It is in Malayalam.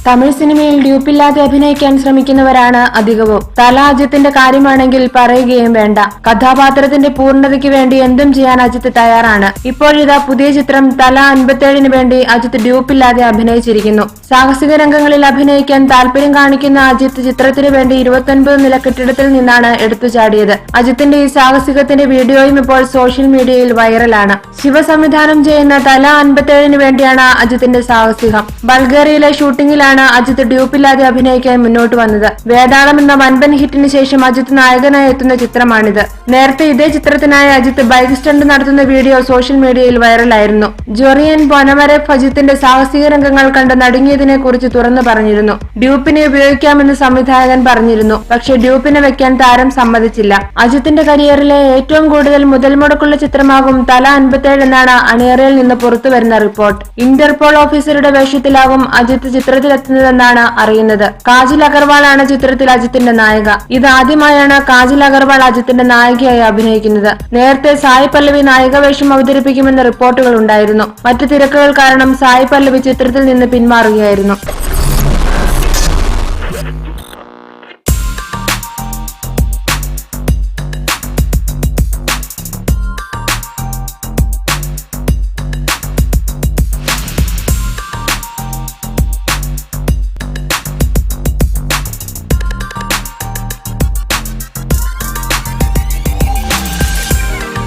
തമിഴ് സിനിമയിൽ ഡ്യൂപ്പില്ലാതെ അഭിനയിക്കാൻ ശ്രമിക്കുന്നവരാണ് അധികവും. തല അജിത്തിന്റെ കാര്യമാണെങ്കിൽ പറയുകയും വേണ്ട. കഥാപാത്രത്തിന്റെ പൂർണ്ണതയ്ക്ക് വേണ്ടി എന്തും ചെയ്യാൻ അജിത്ത് തയ്യാറാണ്. ഇപ്പോഴിതാ പുതിയ ചിത്രം തല 57 വേണ്ടി അജിത്ത് ഡ്യൂപ്പില്ലാതെ അഭിനയിച്ചിരിക്കുന്നു. സാഹസിക രംഗങ്ങളിൽ അഭിനയിക്കാൻ താല്പര്യം കാണിക്കുന്ന അജിത്ത് ചിത്രത്തിനു വേണ്ടി 29 നില കെട്ടിടത്തിൽ നിന്നാണ് എടുത്തുചാടിയത്. അജിത്തിന്റെ ഈ സാഹസികത്തിന്റെ വീഡിയോയും ഇപ്പോൾ സോഷ്യൽ മീഡിയയിൽ വൈറലാണ്. ശിവ സംവിധാനം ചെയ്യുന്ന തല 57 വേണ്ടിയാണ് അജിത്തിന്റെ സാഹസികം. ബൾഗേറിയയിലെ ഷൂട്ടിംഗിലാണ് അജിത്ത് ഡ്യൂപ്പില്ലാതെ അഭിനയിക്കാൻ മുന്നോട്ട് വന്നത്. വേതാളം എന്ന വൻപൻ ഹിറ്റിന് ശേഷം അജിത്ത് നായകനായി എത്തുന്ന ചിത്രമാണിത്. നേരത്തെ ഇതേ ചിത്രത്തിനായി അജിത്ത് ബൈക്ക് സ്റ്റണ്ട് നടത്തുന്ന വീഡിയോ സോഷ്യൽ മീഡിയയിൽ വൈറലായിരുന്നു. ജൊറിയൻ ബൊനമരെഫ് അജിത്തിന്റെ സാഹസിക രംഗങ്ങൾ കണ്ട് നടുങ്ങിയതിനെ കുറിച്ച് തുറന്നു പറഞ്ഞിരുന്നു. ഡ്യൂപ്പിനെ ഉപയോഗിക്കാമെന്ന് സംവിധായകൻ പറഞ്ഞിരുന്നു. പക്ഷേ ഡ്യൂപ്പിനെ വെക്കാൻ താരം സമ്മതിച്ചില്ല. അജിത്തിന്റെ കരിയറിലെ ഏറ്റവും കൂടുതൽ മുതൽ മുടക്കുള്ള ചിത്രമാകും തല 57 എന്നാണ് അണിയറയിൽ നിന്ന് പുറത്തുവരുന്ന റിപ്പോർട്ട്. ഇന്റർപോൾ ഓഫീസറുടെ വേഷത്തിലാകും അജിത്ത് ചിത്രത്തിലെത്തുന്നതെന്നാണ് അറിയുന്നത്. കാജൽ അഗർവാളാണ് ചിത്രത്തിൽ അജിത്തിന്റെ നായിക. ഇതാദ്യമായാണ് കാജൽ അഗർവാൾ അജിത്തിന്റെ നായികയായി അഭിനയിക്കുന്നത്. നേരത്തെ സായി പല്ലവി നായിക വേഷം അവതരിപ്പിക്കുമെന്ന റിപ്പോർട്ടുകൾ ഉണ്ടായിരുന്നു. മറ്റു തിരക്കുകൾ കാരണം സായി പല്ലവി ചിത്രത്തിൽ നിന്ന് പിന്മാറുകയായിരുന്നു.